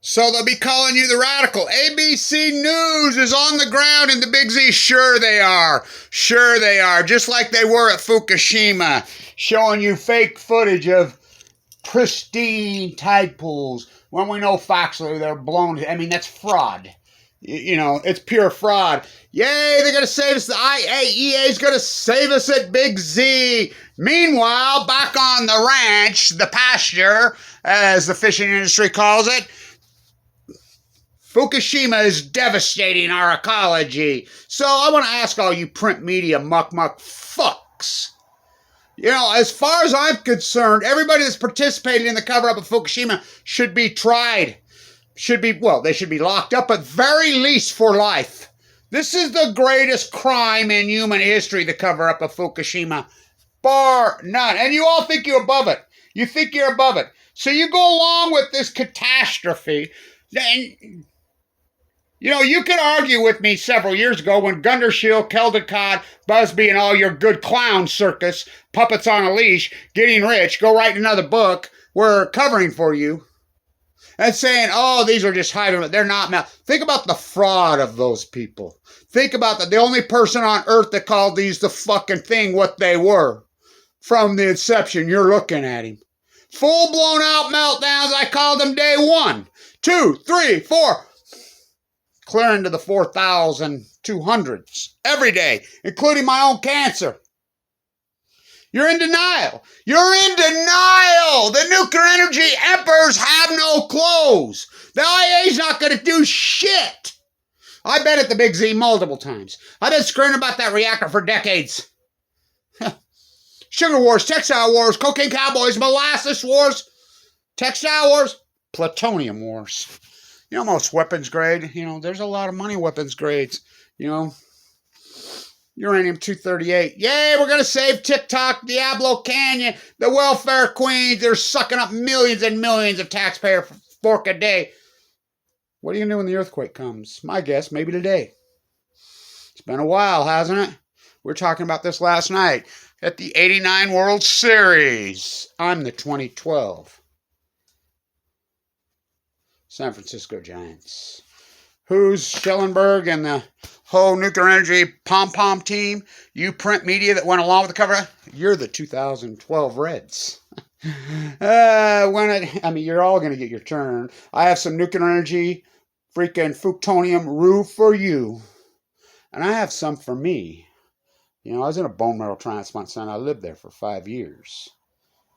So they'll be calling you the radical. ABC News is on the ground in the Big Z. Sure they are. Sure they are. Just like they were at Fukushima, showing you fake footage of pristine tide pools when we know factually they're blown. I mean, that's fraud. You know, it's pure fraud. Yay, they're going to save us. The IAEA is going to save us at Big Z. Meanwhile, back on the ranch, the pasture, as the fishing industry calls it, Fukushima is devastating our ecology. So I want to ask all you print media muck fucks. You know, as far as I'm concerned, everybody that's participated in the cover-up of Fukushima should be tried. They should be locked up, at very least for life. This is the greatest crime in human history, the cover-up of Fukushima. Bar none. And you all think you're above it. You think you're above it. So you go along with this catastrophe. And, you know, you could argue with me several years ago when Gundershield, Keldecott, Busby, and all your good clown circus, puppets on a leash, getting rich, go write another book, were covering for you. And saying, oh, these are just hiding. They're not. Think about the fraud of those people. Think about the only person on earth that called these the fucking thing what they were. From the inception, you're looking at him. Full blown out meltdowns, I called them day 1, 2, 3, 4. Clear into the 4,200s every day, including my own cancer. You're in denial. You're in denial. The nuclear energy emperors have no clothes. The IA's not going to do shit. I bet at the Big Z multiple times. I've been screaming about that reactor for decades. Sugar wars, textile wars, cocaine cowboys, molasses wars, textile wars, plutonium wars. You know, most weapons grade, you know, there's a lot of money weapons grades, you know. Uranium-238. Yay, we're going to save TikTok, Diablo Canyon, the welfare queens. They're sucking up millions and millions of taxpayer fork a day. What are you going to do when the earthquake comes? My guess, maybe today. It's been a while, hasn't it? We were talking about this last night at the 89 World Series. I'm the 2012 San Francisco Giants. Who's Schellenberg and the whole nuclear energy pom-pom team? You print media that went along with the cover? You're the 2012 Reds. You're all going to get your turn. I have some nuclear energy, freaking plutonium roof for you. And I have some for me. You know, I was in a bone marrow transplant center. I lived there for 5 years.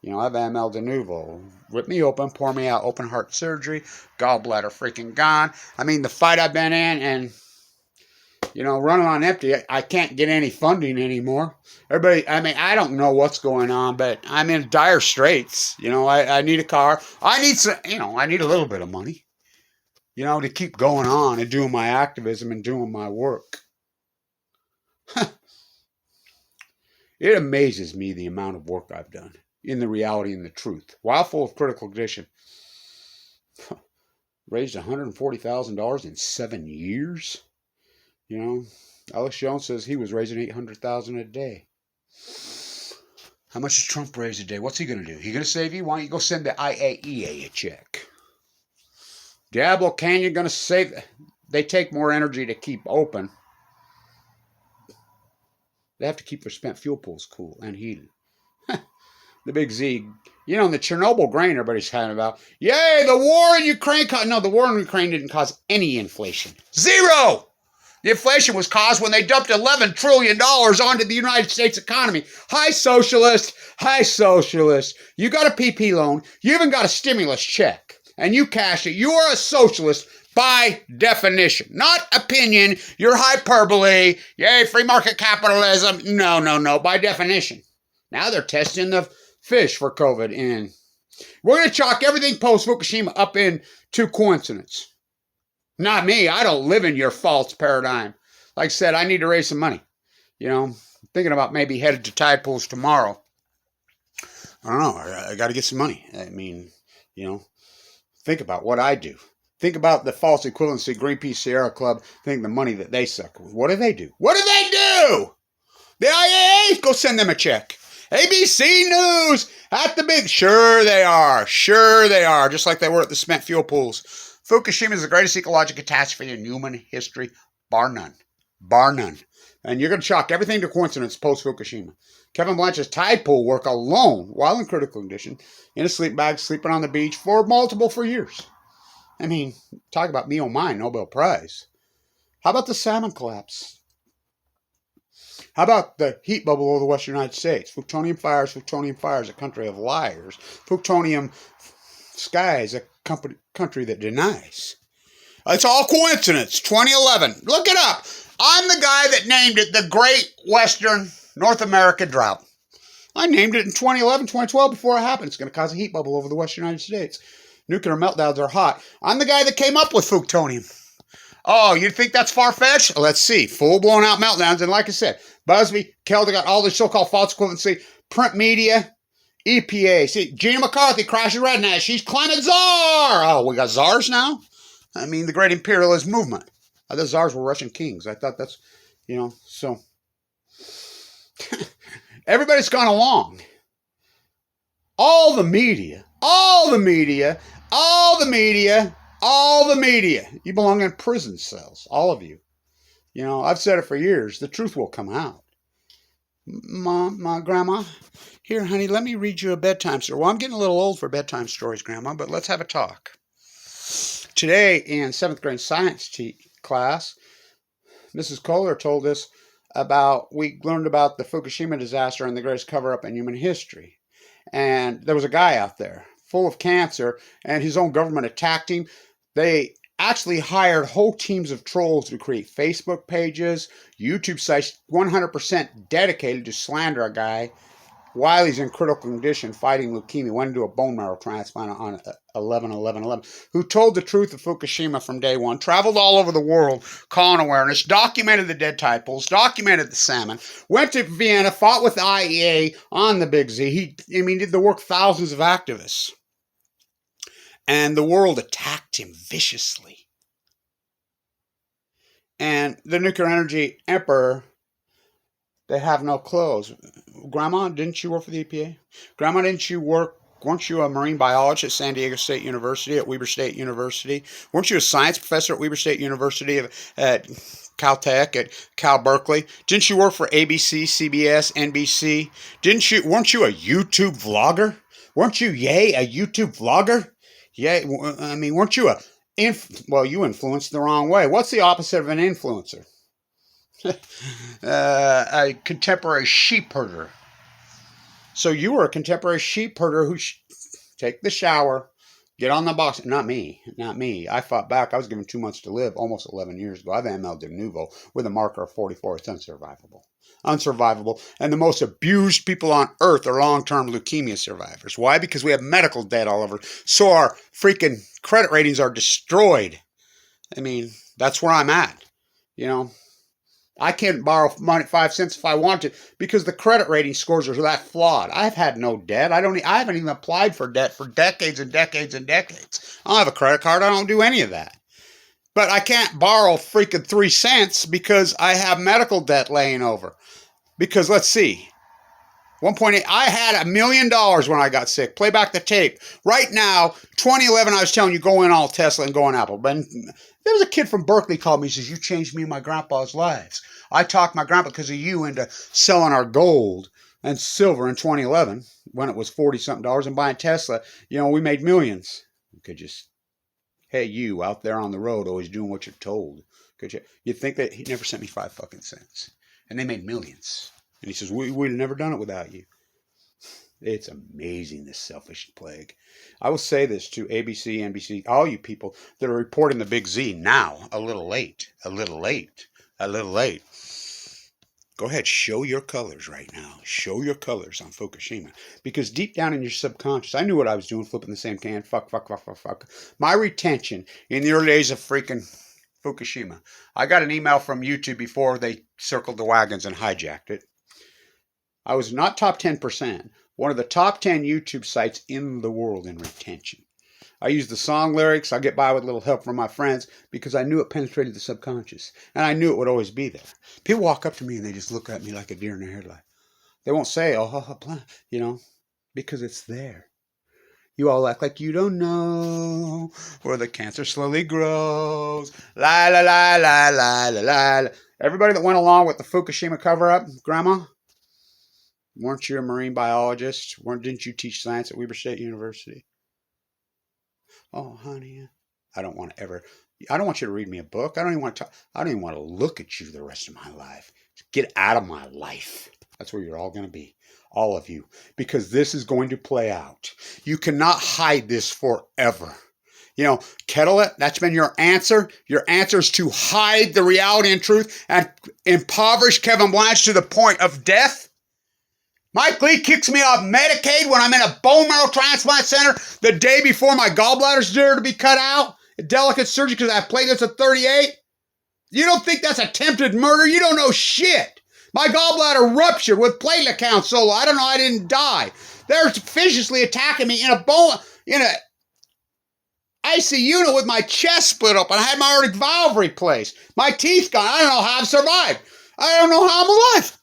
You know, I have ML de novo. Rip me open, pour me out, open heart surgery, gallbladder freaking gone. I mean, the fight I've been in and, you know, running on empty, I can't get any funding anymore. Everybody, I mean, I don't know what's going on, but I'm in dire straits. You know, I need a car. I need some, you know, I need a little bit of money, you know, to keep going on and doing my activism and doing my work. It amazes me the amount of work I've done. In the reality and the truth. While full of critical condition. Raised $140,000 in 7 years. You know, Alex Jones says he was raising $800,000 a day. How much does Trump raise a day? What's he going to do? He going to save you? Why don't you go send the IAEA a check? Diablo Canyon going to save... They take more energy to keep open. They have to keep their spent fuel pools cool and heated. The Big Z. You know, the Chernobyl grain everybody's talking about. Yay, the war in Ukraine. No, the war in Ukraine didn't cause any inflation. Zero! The inflation was caused when they dumped $11 trillion onto the United States economy. Hi, socialist. Hi, socialist. You got a PP loan. You even got a stimulus check. And you cashed it. You are a socialist by definition. Not opinion. You're hyperbole. Yay, free market capitalism. No. By definition. Now they're testing the fish for COVID, and we're going to chalk everything post-Fukushima up into coincidence. Not me. I don't live in your false paradigm. Like I said, I need to raise some money. You know, thinking about maybe headed to tide pools tomorrow. I don't know. I got to get some money. I mean, you know, think about what I do. Think about the false equivalency Greenpeace Sierra Club. Think the money that they suck. What do they do? What do they do? The IAA, go send them a check. ABC News at the big. Sure they are. Sure they are. Just like they were at the spent fuel pools. Fukushima is the greatest ecological catastrophe in human history, bar none. Bar none. And you're going to chalk everything to coincidence post-Fukushima. Kevin Blanch's tide pool work alone, while in critical condition, in a sleep bag, sleeping on the beach for years. I mean, talk about me, oh my, Nobel Prize. How about the salmon collapse? How about the heat bubble over the western United States? Plutonium fires, a country of liars. Plutonium skies, a country that denies. It's all coincidence. 2011. Look it up. I'm the guy that named it the Great Western North America Drought. I named it in 2011, 2012 before it happened. It's going to cause a heat bubble over the western United States. Nuclear meltdowns are hot. I'm the guy that came up with plutonium. Oh, you think that's far-fetched? Let's see. Full-blown out meltdowns. And like I said, Busby, Kelder got all this so-called false equivalency. Print media, EPA. See, Gina McCarthy crashes redneck. She's climate czar. Oh, we got czars now? I mean, the great imperialist movement. The czars were Russian kings. I thought that's, so. Everybody's gone along. All the media. You belong in prison cells. All of you. I've said it for years. The truth will come out. My grandma, here, honey, let me read you a bedtime story. Well, I'm getting a little old for bedtime stories, Grandma, but let's have a talk. Today in 7th grade science class, Mrs. Kohler told us we learned about the Fukushima disaster and the greatest cover-up in human history. And there was a guy out there full of cancer, and his own government attacked him. They actually hired whole teams of trolls to create Facebook pages, YouTube sites, 100% dedicated to slander a guy while he's in critical condition fighting leukemia, went into a bone marrow transplant on 11/11/11, who told the truth of Fukushima from day one, traveled all over the world, calling awareness, documented the dead tide pools, documented the salmon, went to Vienna, fought with the IEA on the Big Z. He did the work thousands of activists. And the world attacked him viciously. And the nuclear energy emperor, they have no clothes. Grandma, didn't you work for the EPA? Grandma, weren't you a marine biologist at San Diego State University, at Weber State University? Weren't you a science professor at Weber State University, at Caltech, at Cal Berkeley? Didn't you work for ABC, CBS, NBC? Weren't you a YouTube vlogger? Weren't you, a YouTube vlogger? Yeah, weren't you you influenced the wrong way. What's the opposite of an influencer? A contemporary sheep herder. So you were a contemporary sheep herder who take the shower, get on the box. Not me. I fought back. I was given 2 months to live almost 11 years ago. I've ML de novo with a marker of 44. It's unsurvivable. And the most abused people on earth are long-term leukemia survivors. Why? Because we have medical debt all over. So our freaking credit ratings are destroyed. That's where I'm at. I can't borrow money 5 cents if I want to because the credit rating scores are that flawed. I've had no debt. I haven't even applied for debt for decades and decades and decades. I don't have a credit card. I don't do any of that. But I can't borrow freaking 3 cents because I have medical debt laying over. Because let's see. 1.8, I had $1 million when I got sick. Play back the tape. Right now, 2011, I was telling you, go in all Tesla and go on Apple. But there was a kid from Berkeley called me. He says, you changed me and my grandpa's lives. I talked my grandpa because of you into selling our gold and silver in 2011 when it was $40-something and buying Tesla. We made millions. You could just, hey, you out there on the road always doing what you're told. Could you? You'd think that he never sent me 5 fucking cents. And they made millions. And he says, we'd have never done it without you. It's amazing, this selfish plague. I will say this to ABC, NBC, all you people that are reporting the Big Z now, a little late. Go ahead, show your colors right now. Show your colors on Fukushima. Because deep down in your subconscious, I knew what I was doing, flipping the same can. Fuck. My retention in the early days of freaking Fukushima. I got an email from YouTube before they circled the wagons and hijacked it. I was not top 10%. One of the top 10 YouTube sites in the world in retention. I use the song lyrics. I get by with a little help from my friends because I knew it penetrated the subconscious. And I knew it would always be there. People walk up to me and they just look at me like a deer in the headlight. They won't say, oh, you know, because it's there. You all act like you don't know where the cancer slowly grows. La la la la la la la. Everybody that went along with the Fukushima cover-up, Grandma, weren't you a marine biologist? Didn't you teach science at Weber State University? Oh, honey, I don't want you to read me a book. I don't even want to look at you the rest of my life. Get out of my life. That's where you're all going to be. All of you. Because this is going to play out. You cannot hide this forever. You know, kettle it. That's been your answer. Your answer is to hide the reality and truth and impoverish Kevin Blanche to the point of death. Mike Lee kicks me off Medicaid when I'm in a bone marrow transplant center the day before my gallbladder's due to be cut out. A delicate surgery because I have platelets at 38. You don't think that's attempted murder? You don't know shit. My gallbladder ruptured with platelet count so low. I don't know. I didn't die. They're viciously attacking me in a IC unit with my chest split open. I had my aortic valve replaced. My teeth gone. I don't know how I've survived. I don't know how I'm alive.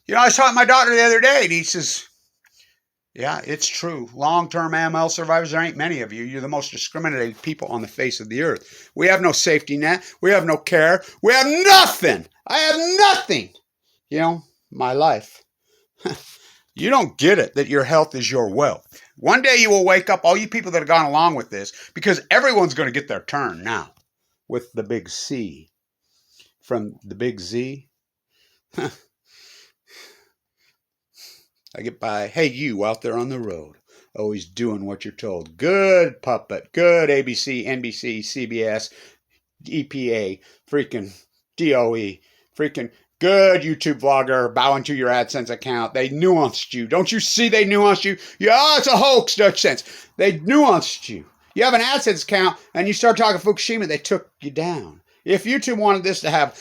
You know, I was talking to my doctor the other day, and he says, yeah, it's true. Long-term AML survivors, there ain't many of you. You're the most discriminated people on the face of the earth. We have no safety net. We have no care. We have nothing. I have nothing. You know, my life. You don't get it that your health is your wealth. One day you will wake up, all you people that have gone along with this, because everyone's going to get their turn now with the big C. From the big Z. I get by, hey, you out there on the road, always doing what you're told. Good puppet, good ABC, NBC, CBS, EPA, freaking DOE, freaking good YouTube vlogger, bowing to your AdSense account. They nuanced you. Don't you see they nuanced you? Yeah, it's a hoax, Dutch sense. They nuanced you. You have an AdSense account and you start talking Fukushima, they took you down. If YouTube wanted this to have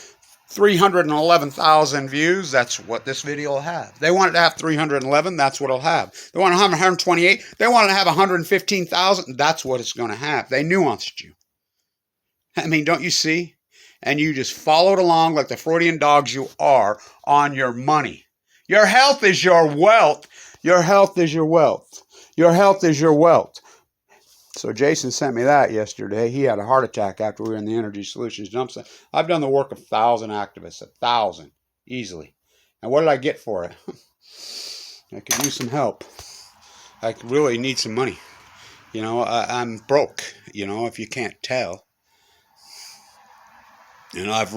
311,000 views, that's what this video will have. They want it to have 311, that's what it'll have. They want to have 128, they want it to have 115,000, that's what it's going to have. They nuanced you. I mean, don't you see? And you just followed along like the Freudian dogs you are on your money. Your health is your wealth. Your health is your wealth. Your health is your wealth. So Jason sent me that yesterday. He had a heart attack after we were in the Energy Solutions dump site. I've done the work of 1,000 activists, 1,000, easily. And what did I get for it? I could use some help. I really need some money. You know, I'm broke, you know, if you can't tell. And I've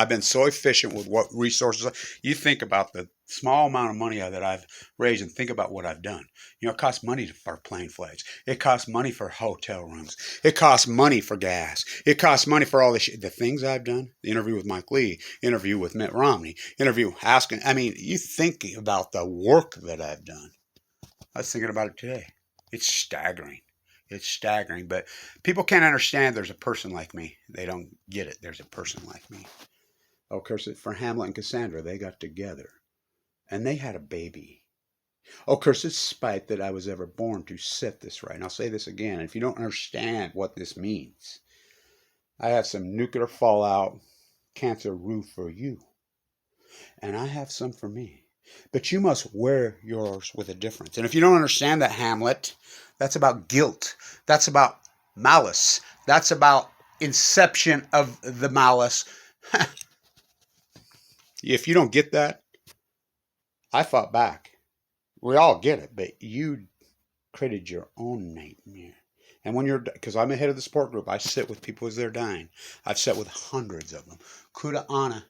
been so efficient with what resources. You think about the small amount of money that I've raised and think about what I've done. You know, it costs money for plane flights. It costs money for hotel rooms. It costs money for gas. It costs money for all the things I've done. The interview with Mike Lee, interview with Mitt Romney, you think about the work that I've done. I was thinking about it today. It's staggering. It's staggering, but people can't understand there's a person like me. They don't get it. There's a person like me. Oh, of course, for Hamlet and Cassandra, they got together, and they had a baby. Oh, of course, it's spite that I was ever born to set this right. And I'll say this again. If you don't understand what this means, I have some nuclear fallout cancer roof for you, and I have some for me. But you must wear yours with a difference. And if you don't understand that, Hamlet, that's about guilt. That's about malice. That's about inception of the malice. If you don't get that, I fought back. We all get it, but you created your own nightmare. And when because I'm the head of the support group, I sit with people as they're dying. I've sat with hundreds of them. Kuda Anna.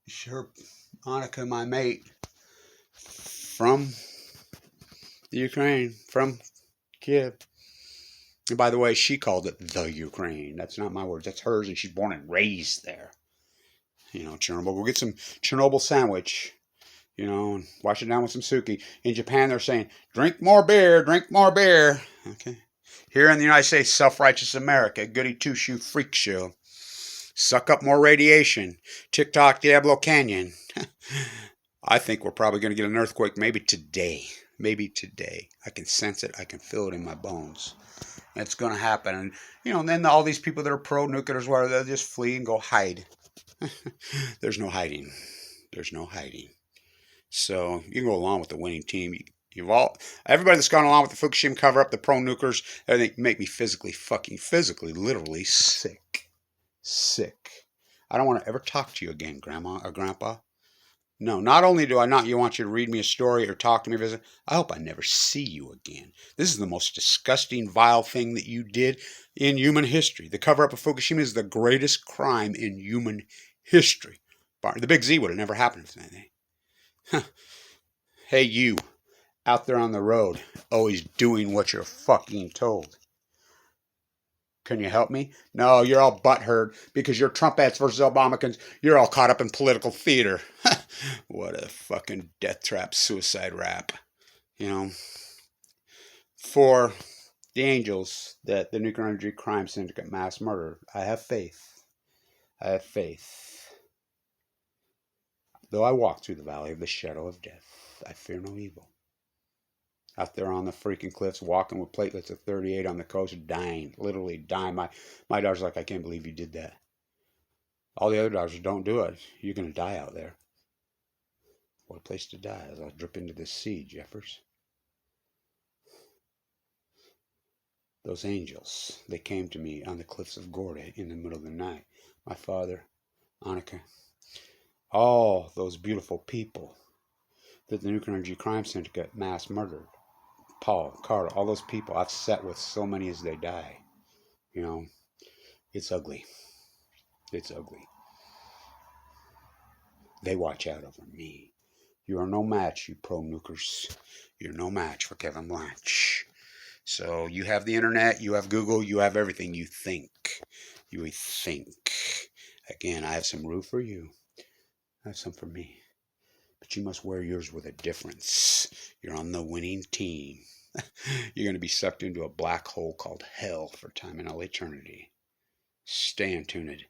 Sure, Annika, my mate, from the Ukraine, from Kiev. And by the way, she called it the Ukraine. That's not my words. That's hers, and she's born and raised there. You know, Chernobyl. We'll get some Chernobyl sandwich, you know, and wash it down with some suki. In Japan, they're saying, drink more beer, drink more beer. Okay. Here in the United States, self-righteous America, goody two-shoe freak show. Suck up more radiation. TikTok, Diablo Canyon. I think we're probably going to get an earthquake maybe today. Maybe today. I can sense it. I can feel it in my bones. It's going to happen. And, you know, and then all these people that are pro-nuclear, they'll just flee and go hide. There's no hiding. There's no hiding. So you can go along with the winning team. Everybody that's gone along with the Fukushima cover up, the pro-nukers, everything make me physically, literally sick. Sick. I don't want to ever talk to you again, Grandma or Grandpa. No, not only do I not want you to read me a story or talk to me, visit, I hope I never see you again. This is the most disgusting, vile thing that you did in human history. The cover-up of Fukushima is the greatest crime in human history. The Big Z would have never happened if that. Hey, you, out there on the road, always doing what you're fucking told. Can you help me? No, you're all butthurt because you're Trumpettes versus Obamacans. You're all caught up in political theater. What a fucking death trap, suicide rap. You know, for the angels that the nuclear energy crime syndicate mass murder, I have faith. I have faith. Though I walk through the valley of the shadow of death, I fear no evil. Out there on the freaking cliffs, walking with platelets of 38 on the coast, dying, literally dying. My daughter's like, I can't believe you did that. All the other daughters, don't do it. You're going to die out there. What a place to die, as I'll drip into the sea, Jeffers. Those angels, they came to me on the cliffs of Gorda in the middle of the night. My father, Annika, all those beautiful people that the Nuclear Energy Crime Syndicate mass murdered. Paul, Carter, all those people, I've sat with so many as they die. You know, it's ugly. It's ugly. They watch out over me. You are no match, you pro-nukers. You're no match for Kevin Blanch. So you have the internet, you have Google, you have everything you think. You think. Again, I have some room for you. I have some for me. But you must wear yours with a difference. You're on the winning team. You're going to be sucked into a black hole called hell for time and all eternity. Stay tuned.